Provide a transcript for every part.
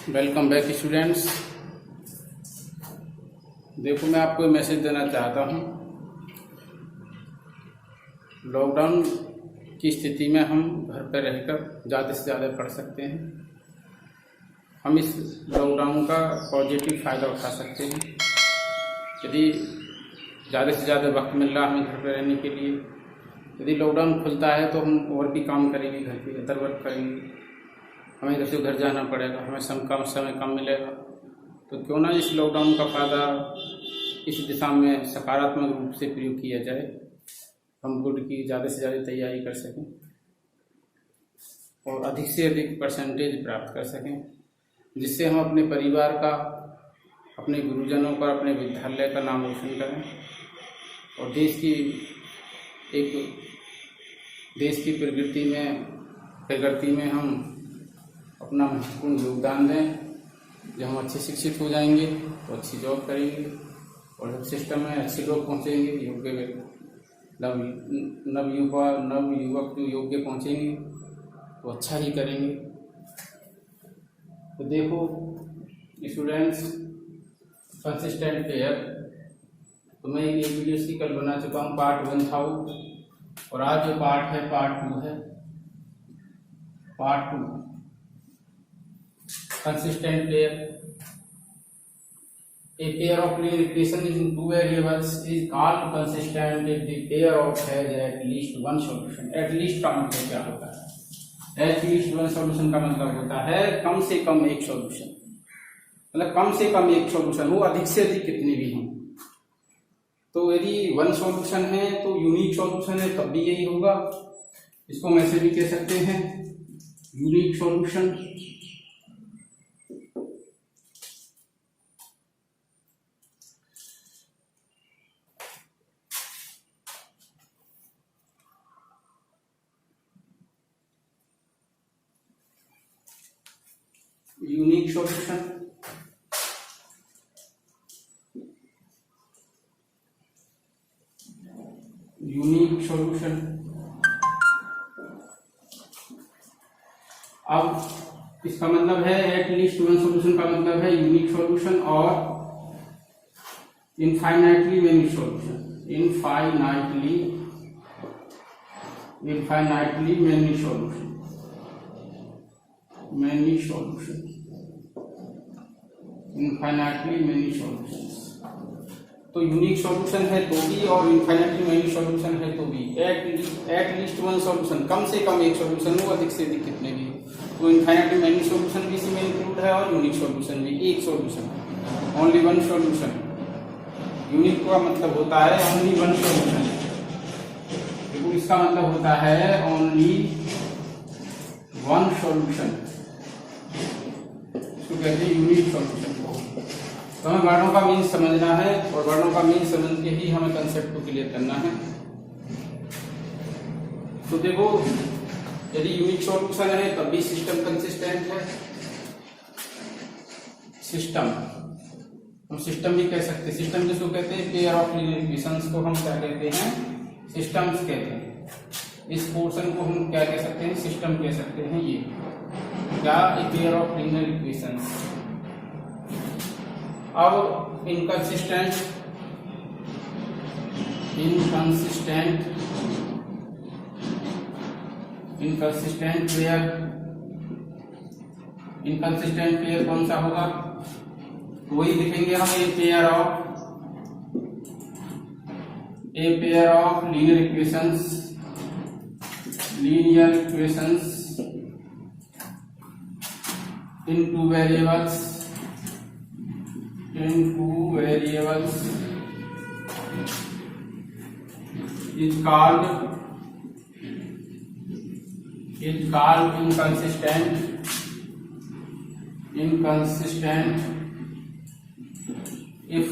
Welcome back students. देखो, मैं आपको मैसेज देना चाहता हूँ। लॉकडाउन की स्थिति में हम घर पर रहकर ज़्यादा से ज़्यादा पढ़ सकते हैं। हम इस लॉकडाउन का पॉजिटिव फ़ायदा उठा सकते हैं। यदि ज़्यादा से ज़्यादा वक्त मिल रहा है हमें घर पर रहने के लिए, यदि लॉकडाउन खुलता है तो हम और भी काम करेंगे, घर पे अदर वर्क करेंगे। हमें इधर से उधर जाना पड़ेगा, हमें समय कम मिलेगा। तो क्यों ना इस लॉकडाउन का फ़ायदा इस दिशा में सकारात्मक रूप से प्रयोग किया जाए, हम गुड की ज़्यादा से ज़्यादा तैयारी कर सकें और अधिक से अधिक परसेंटेज प्राप्त कर सकें, जिससे हम अपने परिवार का, अपने गुरुजनों का, अपने विद्यालय का नाम रोशन करें और देश की प्रगति में हम अपना महत्वपूर्ण योगदान दें। जब हम अच्छे शिक्षित हो जाएंगे तो अच्छी जॉब करेंगे और जब सिस्टम में अच्छे लोग पहुंचेंगे, नवयुवक जो योग्य पहुंचेंगे तो अच्छा ही करेंगे। तो देखो स्टूडेंट्स, कंसिस्टेंट पेयर, तो मैं एक वीडियो इसकी कल बना चुका हूँ, पार्ट 1 था वो, और आज जो पार्ट है पार्ट 2 है। Part 2 consistent pair. A pair of linear equation is in two variables is called consistent if the pair of has at least one solution. At least का मतलब क्या होता है? At least one solution का मतलब होता है कम से कम एक सॉल्यूशन, मतलब कम से कम एक सॉल्यूशन हो, अधिक से अधिक कितने भी हों। तो यदि वन सॉल्यूशन है तो यूनिक सॉल्यूशन है, तब भी यही होगा। इसको हम ऐसे भी कह सकते हैं, unique solution. Unique solution, unique solution. अब इसका मतलब है एट लीस्ट वन सॉल्यूशन का मतलब है यूनिक सॉल्यूशन और infinitely many solution. Infinitely many solution, infinitely many solutions. तो यूनिक सॉल्यूशन है तो भी और इनफाइनाइटली मेनी सॉल्यूशन है तो भी एट लीस्ट वन सॉल्यूशन, कम से कम एक सॉल्यूशन हो, अधिक से अधिक कितने भी। तो इनफाइनाइटली मेनी सॉल्यूशन भी इसी में इंक्लूड है और यूनिक सॉल्यूशन भी। एक solution, only one solution. Unique का मतलब होता है ओनली वन सॉल्यूशन, तो इसका मतलब होता है ओनली वन सॉल्यूशन, इसको कहते हैं यूनिक सॉल्यूशन। तो हमें वर्णों का मीन समझना है और वर्णों का मीन समझ के ही हमें कंसेप्ट को क्लियर करना है। तो देखो, यदि यूनिक सॉल्यूशन है तब भी सिस्टम कंसिस्टेंट है। सिस्टम, हम सिस्टम भी कह सकते हैं। सिस्टम जिसको कहते हैं पेयर ऑफ लीनियर इक्वेशंस को हम क्या कहते हैं? सिस्टम्स कहते हैं। इस पोर्शन को हम क्या कह सकते हैं? सिस्टम कह सकते हैं। ये क्या? ए पेयर ऑफ लीनियर इक्वेशंस। अब इनकंसिस्टेंट पेयर कौन सा होगा? वही लिखेंगे हम, ए pair of linear equations in two variables is called inconsistent if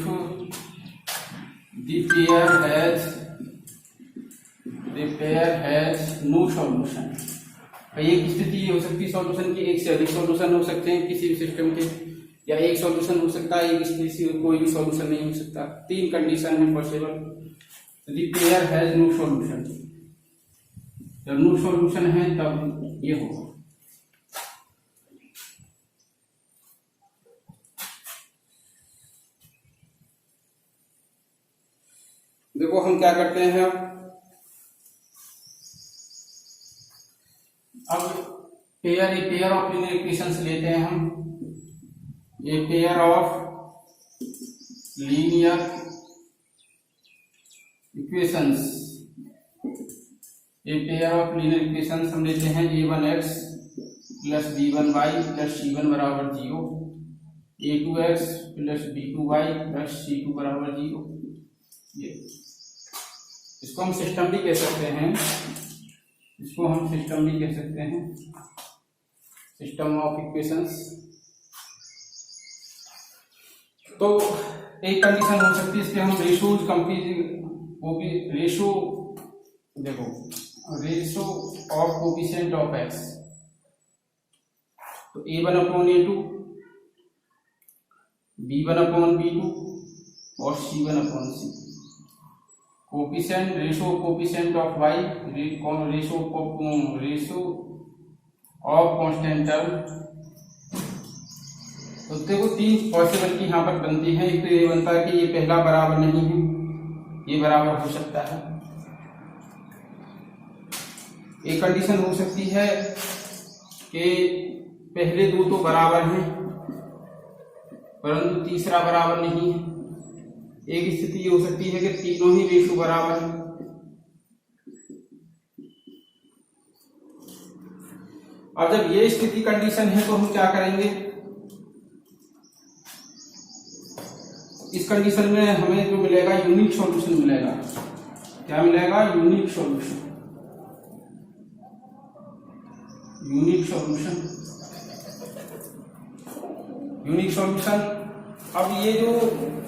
the pair has no solution। एक स्थिति हो सकती है सॉल्यूशन की, एक से अधिक सॉल्यूशन हो सकते हैं किसी भी सिस्टम के, या एक सॉल्यूशन हो सकता है, एक स्थिति से कोई भी सॉल्यूशन नहीं हो सकता। 3 कंडीशन है possible. The pair has no solution, जब नो सॉल्यूशन है तब ये होगा। क्या करते हैं अब पेयर ऑफ लीनियर इक्वेशंस लेते हैं हम। ये पेयर ऑफ लीनियर इक्वेशंस, ये पेयर ऑफ लीनियर इक्वेशंस हम लेते हैं a1x plus b1y plus c1 बराबर 0, a2x plus b2y plus c2 बराबर 0। ये इसको हम सिस्टम भी कह सकते हैं, इसको हम सिस्टम भी कह सकते हैं, सिस्टम ऑफ इक्वेशंस। तो एक कंडीशन हो सकती है इसके हम रेशोज वो भी रेशो, देखो ratio of coefficient of x, तो a1/a2, b1/b2 और c1/c। Coefficient ratio coefficient of y, ratio of constant term. तो देखो तीन पॉसिबिलिटी यहाँ पर बनती है। एक तो ये बनता है कि ये पहला बराबर नहीं है, ये बराबर हो सकता है। एक कंडीशन हो सकती है कि पहले दो तो बराबर हैं परंतु तीसरा बराबर नहीं है। एक स्थिति ये हो सकती है कि तीनों ही रेशो बराबर है। अब जब ये स्थिति कंडीशन है तो हम क्या करेंगे, इस कंडीशन में हमें जो मिलेगा यूनिक सॉल्यूशन मिलेगा। क्या मिलेगा? Unique solution. Unique solution, unique solution. अब ये जो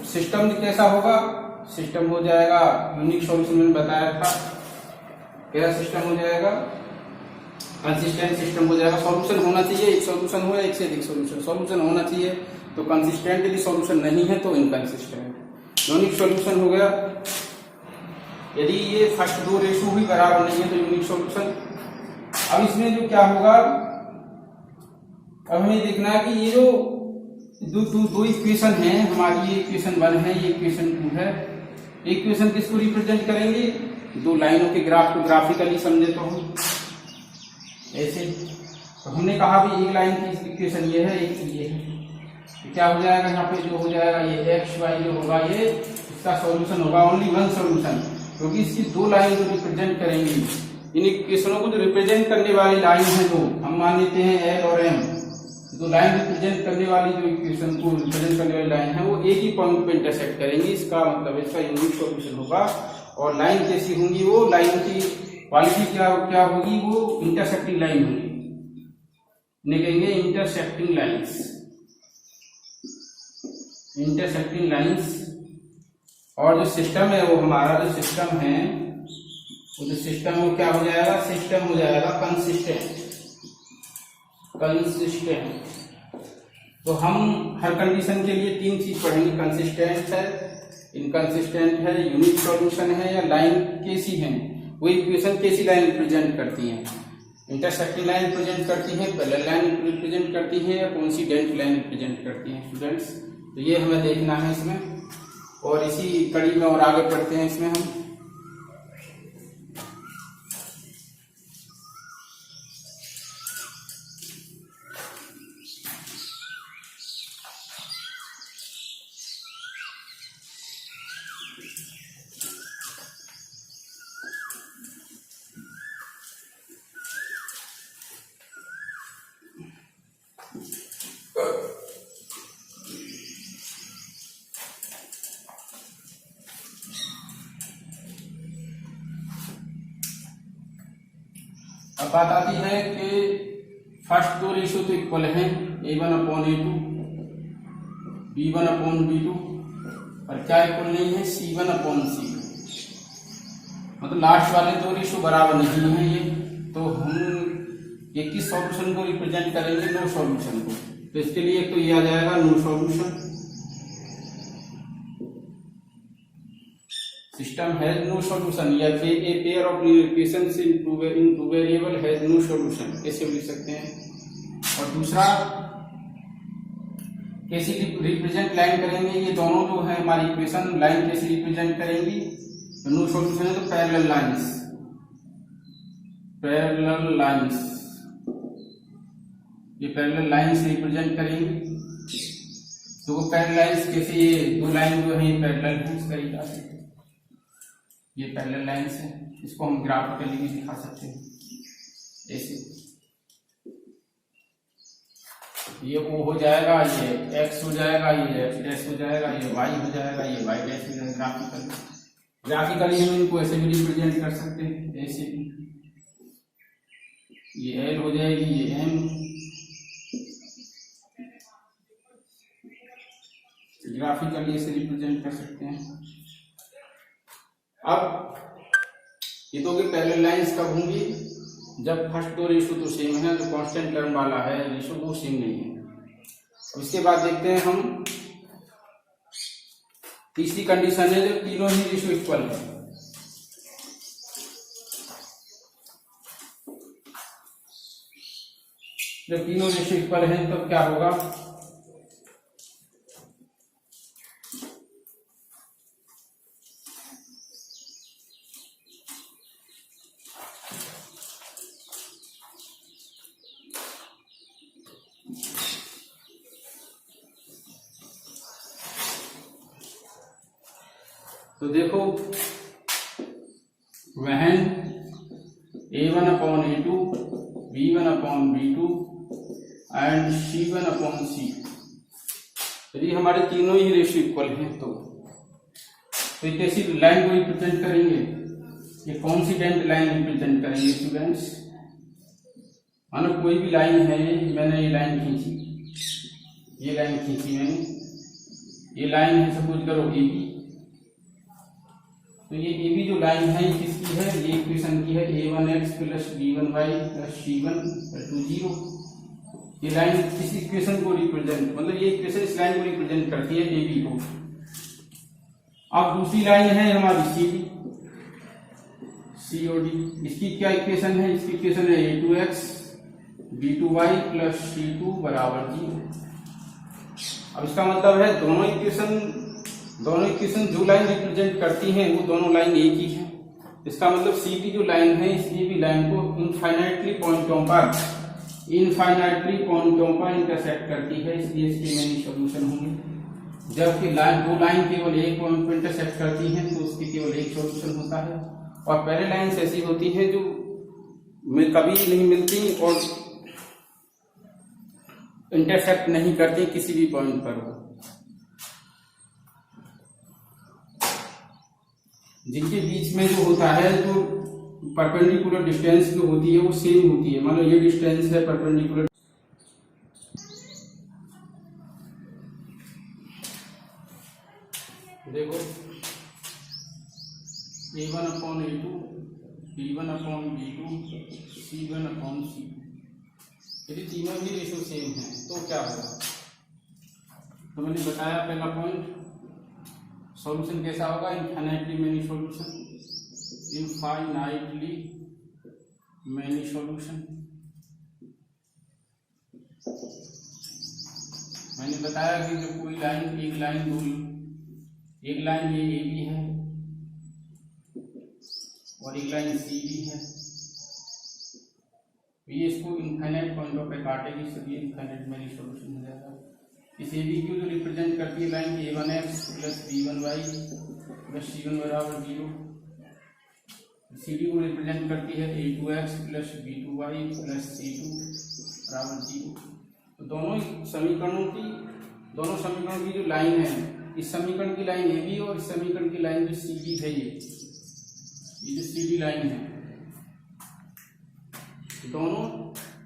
सिस्टम कैसा होगा, सिस्टम हो जाएगा यूनिक सॉल्यूशन मैंने बताया था, कैसा सिस्टम हो जाएगा, कंसिस्टेंट सिस्टम हो जाएगा। सॉल्यूशन होना चाहिए, एक सॉल्यूशन हो या एक से अधिक सॉल्यूशन, सॉल्यूशन होना चाहिए तो कंसिस्टेंट, यदि सॉल्यूशन नहीं है तो इनकंसिस्टेंट। यूनिक सॉल्यूशन हो गया। यदि ये फर्स्ट दो रेशो भी बराबर नहीं है तो यूनिक सॉल्यूशन। अब इसमें जो क्या होगा, अब हमें देखना है कि ये जो दो इक्वेशन है हमारी, ये इक्वेशन 1 है, ये इक्वेशन 2 है। इक्वेशन किसको रिप्रेजेंट करेंगे? दो लाइनों के ग्राफ को ग्राफिकली समझे तो हम ऐसे, तो हमने कहा भी एक लाइन की इक्वेशन ये है, एक ये है। तो क्या हो जाएगा यहाँ पे, जो हो जाएगा ये एक्स वाई जो होगा ये इसका सॉल्यूशन होगा ओनली वन सॉल्यूशन, क्योंकि इसकी दो लाइन जो रिप्रेजेंट करेंगी, इन इक्वेशनों को जो रिप्रेजेंट करने वाली लाइन है दो, हम मान लेते हैं एल और एम। तो लाइन रिप्रेजेंट करने वाली जो इक्वेशन को रिप्रेजेंट करने वाली लाइन है वो एक ही पॉइंट पे इंटरसेक्ट करेंगी। इसका मतलब इसका यूनिक सॉल्यूशन होगा। और लाइन कैसी होंगी, वो लाइन की क्वालिटी क्या होगी, वो इंटरसेक्टिंग लाइन होगी, निकलेंगे इंटरसेक्टिंग लाइंस, इंटरसेक्टिंग लाइंस। और जो सिस्टम है वो हमारा जो सिस्टम है वो जो सिस्टम वो क्या हो जाएगा, सिस्टम हो जाएगा कंसिस्टेंट, कंसिस्टेंट। तो हम हर कंडीशन के लिए तीन चीज पढ़ेंगे, कंसिस्टेंट है, इनकंसिस्टेंट है, यूनिक सॉल्यूशन है, या लाइन कैसी है, वो इक्वेशन कैसी लाइन रिप्रेजेंट करती है, इंटरसेक्टिंग लाइन रिप्रेजेंट करती है, पैरेलल लाइन रिप्रेजेंट करती है, या कोइंसिडेंट लाइन रिप्रेजेंट करती है स्टूडेंट्स। तो ये हमें देखना है इसमें, और इसी कड़ी में और आगे पढ़ते हैं इसमें हम। अब बात आती है कि फर्स्ट दो रेशो तो इक्वल हैं, a1/a2, b1/b2, और क्या इक्वल नहीं है, c1/c। मतलब लास्ट वाले दो रेशो बराबर नहीं है ये, तो हम एक ही सॉल्यूशन को रिप्रेजेंट करेंगे, नो सॉल्यूशन को। तो इसके लिए एक तो ये आ जाएगा no solution, system has no solution, या a pair of linear equations in two variable has no solution, ऐसे लिख सकते हैं। और दूसरा कैसी रिप्रेजेंट लाइन करेंगे, ये दोनों जो है हमारी इक्वेशन लाइन कैसी रिप्रेजेंट करेंगी, नो सॉल्यूशन है तो पैरेलल लाइंस, ये पैरेलल लाइंस रिप्रेजेंट करेंगे। तो वो पैरेलल लाइंस कैसे, ये दो लाइन जो है पैरेलल है, इस तरीके से ये पैरेलल लाइंस है, इसको हम ग्राफिकली भी दिखा सकते हैं ऐसे। ये O हो जाएगा, ये X हो जाएगा, ये X डैश हो जाएगा, ये Y हो जाएगा, ये Y डैश हो जाएगा। ग्राफिकली हम इनको ऐसे भी रिप्रेजेंट कर सकते हैं ऐसे भी, ये L हो जाएगी, ये M, ग्राफिकली ऐसे रिप्रेजेंट कर सकते हैं। अब ये तो कि पैरेलल लाइंस कब होंगी, जब फर्स्ट दो रेशो तो सेम है, जो कांस्टेंट टर्म वाला है रेशो वो सेम नहीं है। उसके बाद देखते हैं हम तीसरी कंडीशन है जब तीनों ही रेशो इक्वल है। जब तीनों रेशो इक्वल है तब क्या होगा, तो देखो वहन A1/A2 B1/B2 एंड C1/C, यदि हमारे तीनों ही रेशियो इक्वल हैं तो ये कैसी लाइन को रिप्रेजेंट करेंगे, ये कौन सी डेंट लाइन रिप्रेजेंट करेंगे स्टूडेंट्स। मानो कोई भी लाइन है, मैंने ये लाइन खींची, ये लाइन खींची मैंने, ये लाइन है सपोज करो AB, तो ये AB जो लाइन है ये किसकी है, ये इक्वेशन की है A1x plus B1y plus C1 = 0। ये लाइन किस इक्वेशन को रिप्रेजेंट, मतलब ये इक्वेशन इस लाइन को रिप्रेजेंट करती है AB को। अब दूसरी लाइन है हमारी COD, इसकी क्या इक्वेशन है, इसकी इक्वेशन है A2x B2y प्लस C2 = 0। अब इसका मतलब है दोनों इक्वेशन जो लाइन रिप्रेजेंट करती हैं वो दोनों लाइन एक ही है। इसका मतलब सी की जो लाइन है, इस भी लाइन को इनफाइनाइटली पॉइंटों पर इंटरसेक्ट करती है, इसलिए इसके मेनी सॉल्यूशन होंगे। जबकि दो लाइन केवल एक पॉइंट पर इंटरसेक्ट करती हैं तो उसके केवल एक सॉल्यूशन होता है। और पैरेलल लाइंस ऐसी होती हैं जो कभी नहीं मिलती और इंटरसेक्ट नहीं करती किसी भी पॉइंट पर हो, जिनके बीच में जो होता है, जो परपेंडिकुलर डिस्टेंस जो होती है वो सेम होती है। मान लो ये डिस्टेंस है परपेंडिकुलर, देखो A1/A2 B1/B2 C1/C, यदि तीनों ही रेशो सेम है तो क्या होगा, तो मैंने बताया पहला पॉइंट, सॉल्यूशन कैसा होगा, इनफाइनाइटली मैनी सॉल्यूशन। मैंने बताया कि जब कोई लाइन एक लाइन ये AB है और एक लाइन CB है, ये इसको इनफाइनाइट पॉइंटों पे काटेगी, सभी इनफाइनाइट मैनी सॉल्यूशन हो जाएगा। इस AB को जो रिप्रेजेंट करती है line A1x plus B1y plus C1 = 0, CD को रिप्रेजेंट करती है A2x plus B2y plus C2 = 0। तो दोनों समीकरणों की जो लाइन है, इस समीकरण की लाइन AB और इस समीकरण की लाइन जो CB है, ये जो CB लाइन है,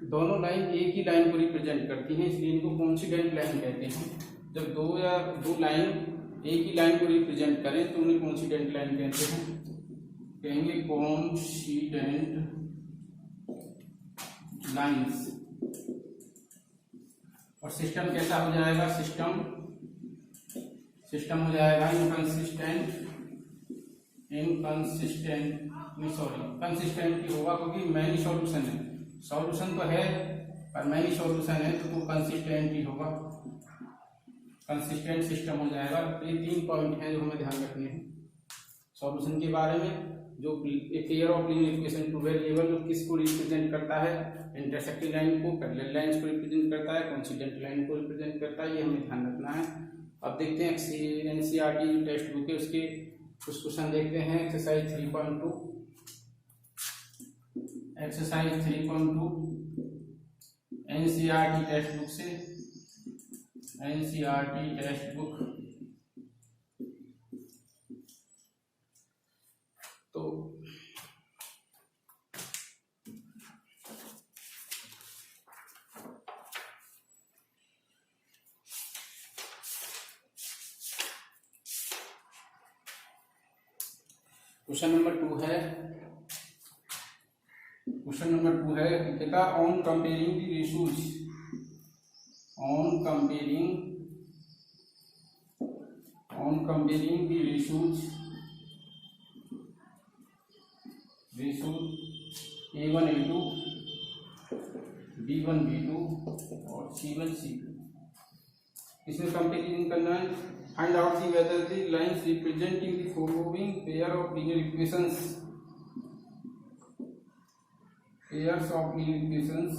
दोनों लाइन एक ही लाइन को रिप्रेजेंट करती हैं, इसलिए इनको कोइंसिडेंट लाइन कहते हैं। जब दो लाइन एक ही लाइन को रिप्रेजेंट करें तो उन्हें कोइंसिडेंट लाइन कहते हैं, कहेंगे कोइंसिडेंट लाइंस। और सिस्टम कैसा हो जाएगा, सिस्टम हो जाएगा कंसिस्टेंट होगा, क्योंकि मैनी सॉल्यूशन है, सॉल्यूशन तो है पर मैनी सॉल्यूशन है तो कंसिस्टेंट ही होगा, कंसिस्टेंट सिस्टम हो जाएगा। तो ये 3 पॉइंट हैं जो हमें ध्यान रखने हैं। सॉल्यूशन के बारे में। जो pair of linear equation two variable किसको रिप्रेजेंट करता है, इंटरसेक्टिंग लाइन को, पैरेलल लाइंस को रिप्रेजेंट करता है, कोइंसिडेंट लाइन को रिप्रेजेंट करता है, ये हमें ध्यान रखना है। अब देखते हैं एनसीईआरटी टेक्स्ट बुक है उसके कुछ क्वेश्चन देखते हैं। एक्सरसाइज 3.2 एनसीईआरटी टेक्स्ट बुक से, एनसीईआरटी टेक्स्ट बुक। तो क्वेश्चन नंबर 2 है, क्वेश्चन नंबर 2 है देखा, on comparing the ratios, on comparing the ratios A1 A2 B1 B2 और C1 C2, इसमें कंपेरिजन करना है। Find out the whether the lines representing the following pair of linear equations, pairs of linear equations,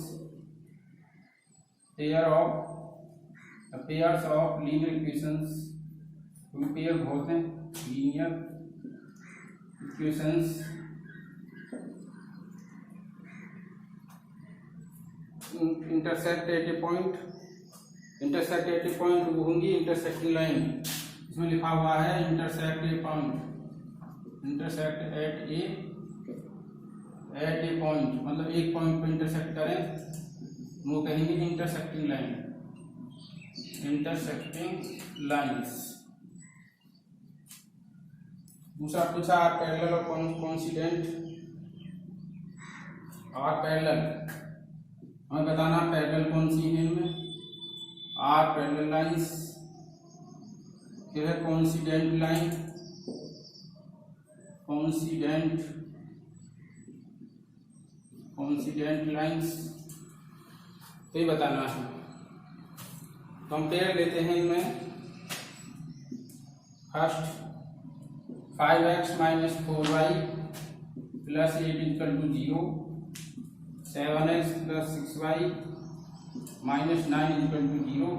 pairs of linear equations, pair बहुत हैं, linear equations intersect at A point, intersect at A point वो होंगी intersecting line. इसमें लिखा हुआ है intersect A point, intersect at A point, मतलब एक पॉइंट पर इंटरसेक्ट करें वो कहेंगे इंटरसेक्टिंग लाइन, इंटरसेक्टिंग लाइंस। दूसरा पूछा आर पैरेलल और कोइंसिडेंट, आर पैरेलल हमें बताना पैरेलल कौन सी है इनमें, आर पैरेलल लाइंस, फिर है कोइंसिडेंट लाइन, कोइंसिडेंट लाइंस, तो ये बताना है। कंपेयर लेते हैं इनमें, first 5x minus 4y plus 8 equal to 0, 7x plus 6y minus 9 equal to 0।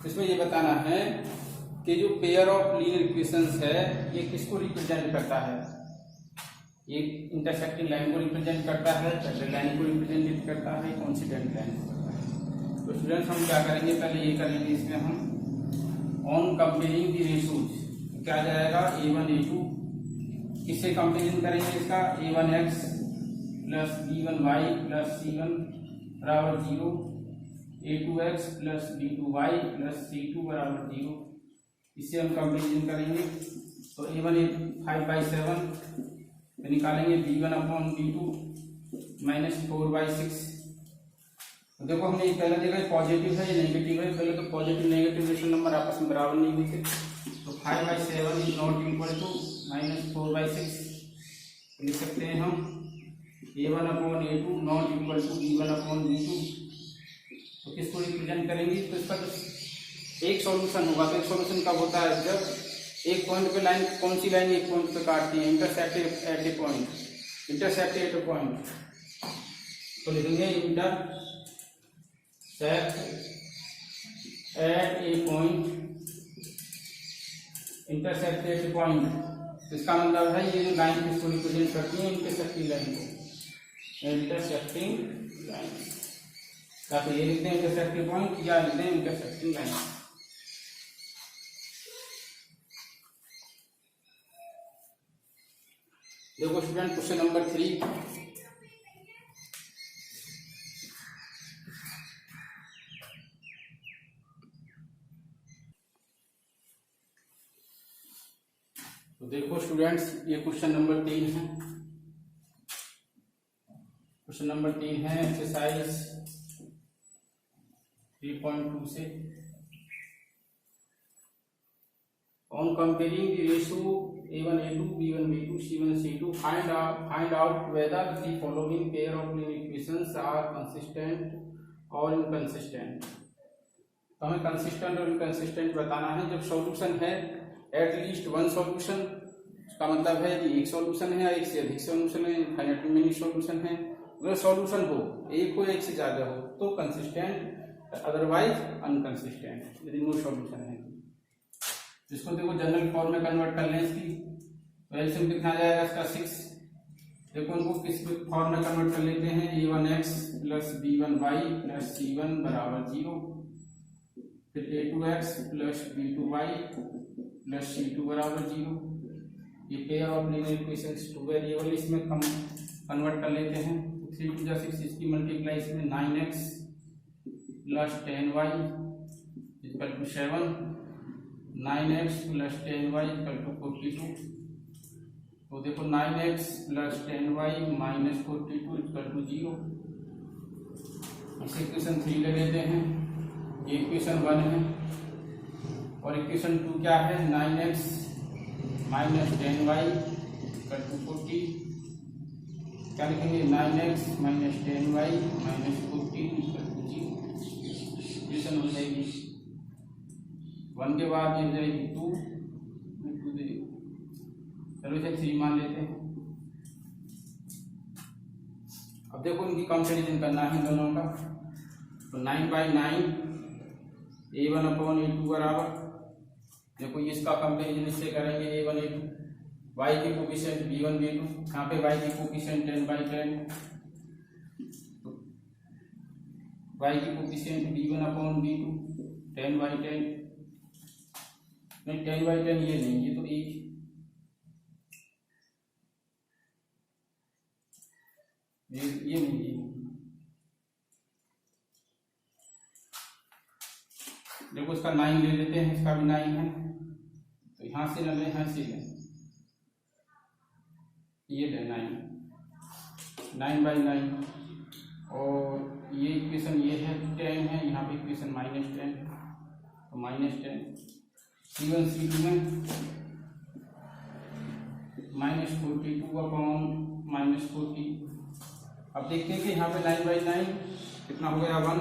इसमें ये बताना है कि जो पेयर ऑफ लीनियर इक्वेशंस है ये किसको रिप्रेजेंट करता है, ये इंटरसेक्टिंग लाइन को रिप्रेजेंट करता है, पैरेलल लाइन को रिप्रेजेंट करता है, कोइंसिडेंट लाइन को करता है। तो स्टूडेंट्स हम क्या करेंगे, पहले ये करेंगे, इसमें हम ऑन कंपेयरिंग द रेशियोज क्या आ जाएगा, A1 A2 किससे कंपेरिजन करेंगे इसका, A1x plus B1y plus C1 बराबर 0, A2x plus B2y plus C2 बराबर 0, इससे हम कंपेरिजन करेंगे। तो A1 5/7 निकालेंगे, B1 अपॉन B2 माइनस 4/6। देखो हमने ये पहले देखा पॉजिटिव है या नेगेटिव है, पहले तो पॉजिटिव नेगेटिव रेशनल नंबर आपस में बराबर नहीं होते, तो 5/7 is not equal to minus 4/6 लिख सकते हैं हम। A1 upon A2 not equal to B1 upon B2, तो किसको रिप्रेजेंट करेंगे, तो इसका तो एक सॉल्यूशन होगा। तो एक सॉल्यूशन कब होता है, जब एक पॉइंट पे लाइन, कौन सी लाइन एक पॉइंट पे काटती है, intersect at A point, intersect at A point, तो लिखेंगे intersect at A point, intersect at A point. इसका मतलब है ये जो लाइन किसको रिप्रेजेंट करती है, इंटरसेक्टिंग लाइन को, इंटरसेक्टिंग लाइन, या तो ये लिखते हैं इंटरसेक्टिंग पॉइंट या लिखते हैं इंटरसेक्टिंग लाइन। देखो स्टूडेंट क्वेश्चन नंबर 3, तो देखो स्टूडेंट्स ये क्वेश्चन नंबर 3 है, क्वेश्चन नंबर 3 है एक्सरसाइज 3.2 से। On comparing the ratio A1 A2 B1 B2 C1 C2 find out whether the following pair of linear equations are consistent और inconsistent। तो हमें consistent और इनकंसिस्टेंट बताना है। जब सॉल्यूशन है एटलीस्ट वन सॉल्यूशन का मतलब है कि एक सॉल्यूशन है या एक से अधिक सॉल्यूशन है, फाइनाइटली मेनी सॉल्यूशन है। अगर सॉल्यूशन हो एक हो एक से ज्यादा हो तो कंसिस्टेंट, अदरवाइज अनकंसिस्टेंट, यदि नो सॉल्यूशन है। इसको देखो जनरल फॉर्म में कन्वर्ट कर लें इसकी, तो एलसीएम कितना आ जाएगा इसका 6। देखो उनको किस फॉर्म में कन्वर्ट कर लेते हैं, a1x plus b1y plus c1 बराबर 0, फिर a2x plus b2y plus c2 बराबर 0। ये pair of linear equations two variable इसमें कन्वर्ट कर लेते हैं। 3 × 6 इसकी मल्टीप्लाई इसमें 9x plus 10y equal to 7, 9x plus 10y equal to 42। तो देखो 9x plus 10y minus 42 equal to 0। Equation 3 ले लेते हैं, ये इक्वेशन 1 है और इक्वेशन 2 क्या है, 9x minus 10y equal to 40। क्या लिखेंगे, 9x minus 10y minus 40 equal to 0। Equation हो जाएगी 1 के बाद ये हो जाएगी 2, चलो इसे 3 मान लेते हैं। अब देखो इनकी कंपैरिजन करना है दोनों का, तो 9/9 a1/a2 बराबर, देखो इसका कंपैरिजन इससे करेंगे a1 a2, y की कोफिशिएंट b1 b2, यहाँ पे y की कोफिशिएंट 10/10, y की कोफिशिएंट b1/b2 10/10, नहीं 10/10 ये नहीं, ये तो एक, ये नहीं, ये देखो इसका 9 ले लेते हैं, इसका भी 9 है, तो यहां से न ले, यहां से ले, ये ले 9/9 और ये इक्वेशन ये है 10 है, यहाँ पे इक्वेशन -10, तो -10 C1 C2 में -42/-40। अब देखते हैं कि यहाँ पे 9/9 कितना हो गया 1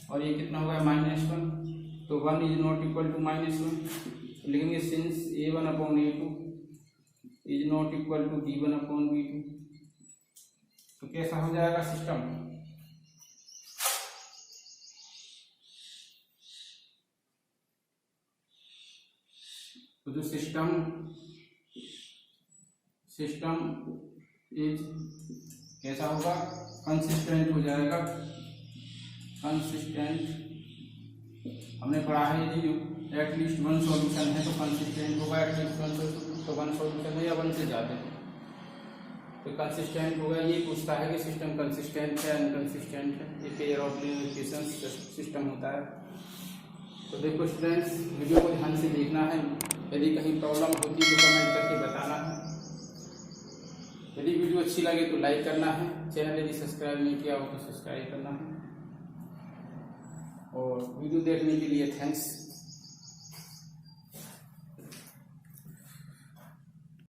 और ये कितना हो गया -1, तो 1 इज नॉट इक्वल टू -1, लिखेंगे since a1/a2 is not equal to b1/b2। तो कैसा हो जाएगा सिस्टम, तो जो सिस्टम इज कैसा होगा, कंसिस्टेंट हो जाएगा। कंसिस्टेंट हमने पढ़ा है, यदि एटलीस्ट वन सॉल्यूशन है तो कंसिस्टेंट होगा, एटलीस्ट वन सॉल्यूशन है या वन से ज्यादा, तो कंसिस्टेंट होगा। ये पूछता है कि सिस्टम कंसिस्टेंट है अनकंसिस्टेंट है, ये pair of linear equations system होता है। तो देखो स्टूडेंट्स, वीडियो को ध्यान से देखना है, यदि कहीं प्रॉब्लम होती है तो कमेंट करके बताना है। यदि वीडियो अच्छी लगे तो लाइक करना है, चैनल यदि सब्सक्राइब नहीं किया हो तो सब्सक्राइब करना है, और वीडियो देखने के लिए थैंक्स।